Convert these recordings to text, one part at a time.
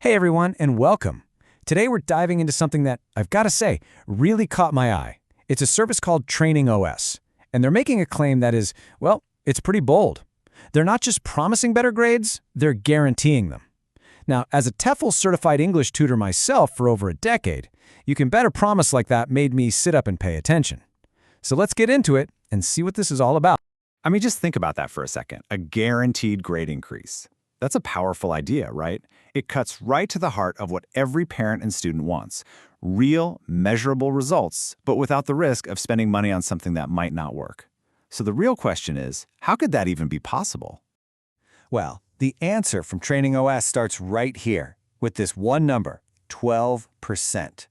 Hey everyone, and welcome. Today we're diving into something that, I've got to say, really caught my eye. It's a service called TrainingOS, and they're making a claim that is, well, it's pretty bold. They're not just promising better grades, they're guaranteeing them. Now, as a TEFL-certified English tutor myself for over a decade, you can bet a promise like that made me sit up and pay attention. So let's get into it and see what this is all about. I mean, just think about that for a second. A guaranteed grade increase. That's a powerful idea, right? It cuts right to the heart of what every parent and student wants. Real, measurable results, but without the risk of spending money on something that might not work. So the real question is, how could that even be possible? Well, the answer from TrainingOS starts right here, with this one number, 12%.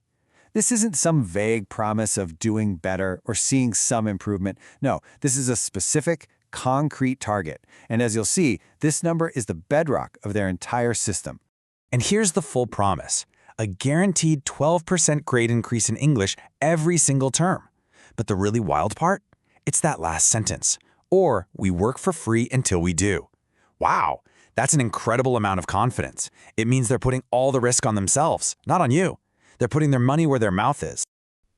This isn't some vague promise of doing better or seeing some improvement. No, this is a specific, concrete target. And as you'll see, this number is the bedrock of their entire system. And here's the full promise, a guaranteed 12% grade increase in English every single term. But the really wild part? It's that last sentence, or we work for free until we do. Wow, that's an incredible amount of confidence. It means they're putting all the risk on themselves, not on you. They're putting their money where their mouth is.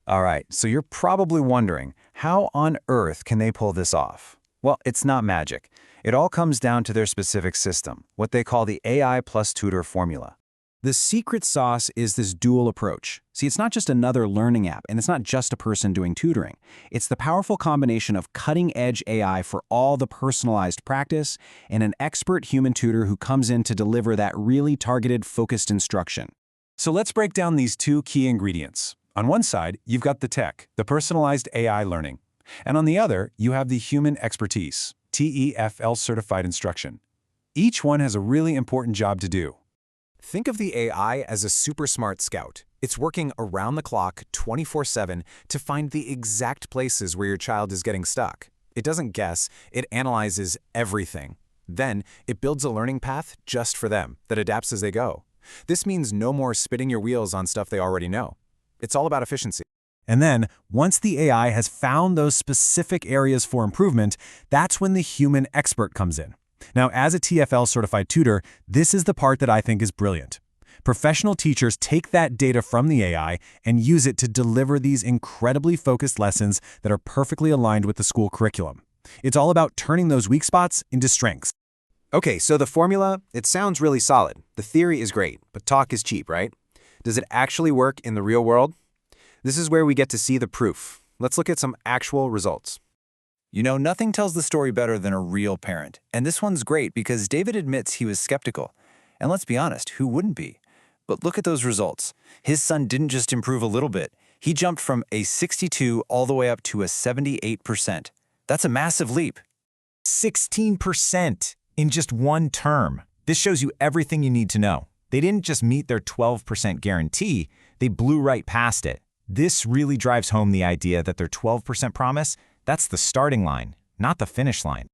All right, so you're probably wondering, how on earth can they pull this off? Well, it's not magic. It all comes down to their specific system, what they call the AI plus tutor formula. The secret sauce is this dual approach. See, it's not just another learning app, and it's not just a person doing tutoring. It's the powerful combination of cutting-edge AI for all the personalized practice and an expert human tutor who comes in to deliver that really targeted, focused instruction. So let's break down these two key ingredients. On one side, you've got the tech, the personalized AI learning. And on the other, you have the human expertise, TEFL-certified instruction. Each one has a really important job to do. Think of the AI as a super smart scout. It's working around the clock, 24/7, to find the exact places where your child is getting stuck. It doesn't guess, it analyzes everything. Then, it builds a learning path just for them that adapts as they go. This means no more spinning your wheels on stuff they already know. It's all about efficiency. And then, once the AI has found those specific areas for improvement, that's when the human expert comes in. Now, as a TFL-certified tutor, this is the part that I think is brilliant. Professional teachers take that data from the AI and use it to deliver these incredibly focused lessons that are perfectly aligned with the school curriculum. It's all about turning those weak spots into strengths. Okay, so the formula, it sounds really solid. The theory is great, but talk is cheap, right? Does it actually work in the real world? This is where we get to see the proof. Let's look at some actual results. You know, nothing tells the story better than a real parent. And this one's great because David admits he was skeptical. And let's be honest, who wouldn't be? But look at those results. His son didn't just improve a little bit. He jumped from a 62 all the way up to a 78%. That's a massive leap. 16% in just one term. This shows you everything you need to know. They didn't just meet their 12% guarantee, they blew right past it. This really drives home the idea that their 12% promise, that's the starting line, not the finish line.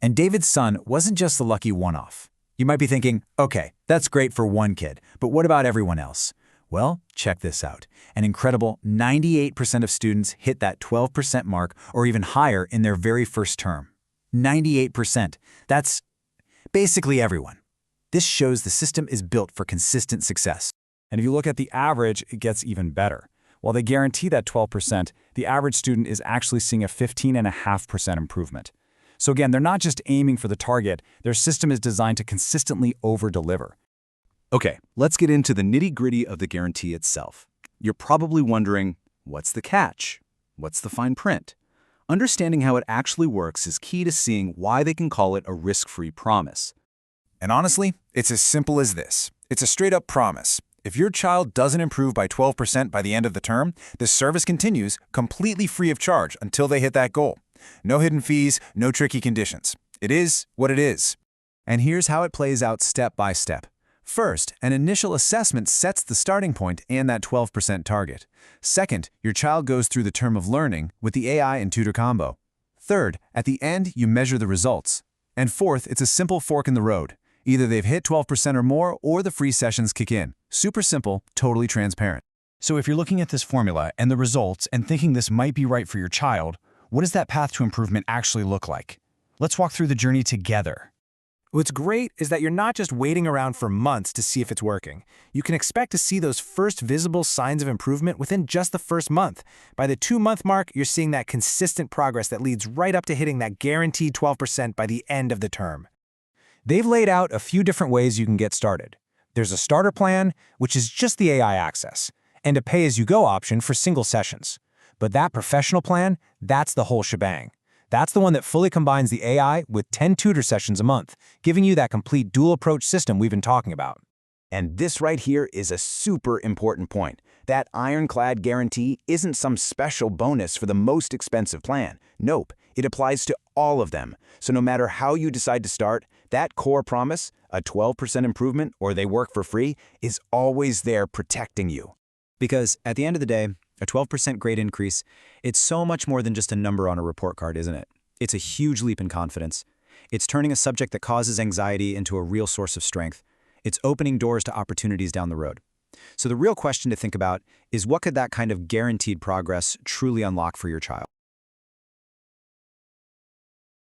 And David's son wasn't just the lucky one-off. You might be thinking, okay, that's great for one kid, but what about everyone else? Well, check this out. An incredible 98% of students hit that 12% mark or even higher in their very first term. 98%. That's basically everyone. This shows the system is built for consistent success. And if you look at the average, it gets even better. While they guarantee that 12%, the average student is actually seeing a 15.5% improvement. So again, they're not just aiming for the target, their system is designed to consistently over-deliver. Okay, let's get into the nitty-gritty of the guarantee itself. You're probably wondering, what's the catch? What's the fine print? Understanding how it actually works is key to seeing why they can call it a risk-free promise. And honestly, it's as simple as this. It's a straight-up promise. If your child doesn't improve by 12% by the end of the term, the service continues completely free of charge until they hit that goal. No hidden fees, no tricky conditions. It is what it is. And here's how it plays out step by step. First, an initial assessment sets the starting point and that 12% target. Second, your child goes through the term of learning with the AI and tutor combo. Third, at the end, you measure the results. And fourth, it's a simple fork in the road. Either they've hit 12% or more, or the free sessions kick in. Super simple, totally transparent. So if you're looking at this formula and the results and thinking this might be right for your child, what does that path to improvement actually look like? Let's walk through the journey together. What's great is that you're not just waiting around for months to see if it's working. You can expect to see those first visible signs of improvement within just the first month. By the 2-month mark, you're seeing that consistent progress that leads right up to hitting that guaranteed 12% by the end of the term. They've laid out a few different ways you can get started. There's a starter plan, which is just the AI access, and a pay-as-you-go option for single sessions. But that professional plan, that's the whole shebang. That's the one that fully combines the AI with 10 tutor sessions a month, giving you that complete dual-approach system we've been talking about. And this right here is a super important point. That ironclad guarantee isn't some special bonus for the most expensive plan. Nope, it applies to all of them. So no matter how you decide to start, that core promise, a 12% improvement or they work for free, is always there protecting you. Because at the end of the day, a 12% grade increase, it's so much more than just a number on a report card, isn't it? It's a huge leap in confidence. It's turning a subject that causes anxiety into a real source of strength. It's opening doors to opportunities down the road. So the real question to think about is, what could that kind of guaranteed progress truly unlock for your child?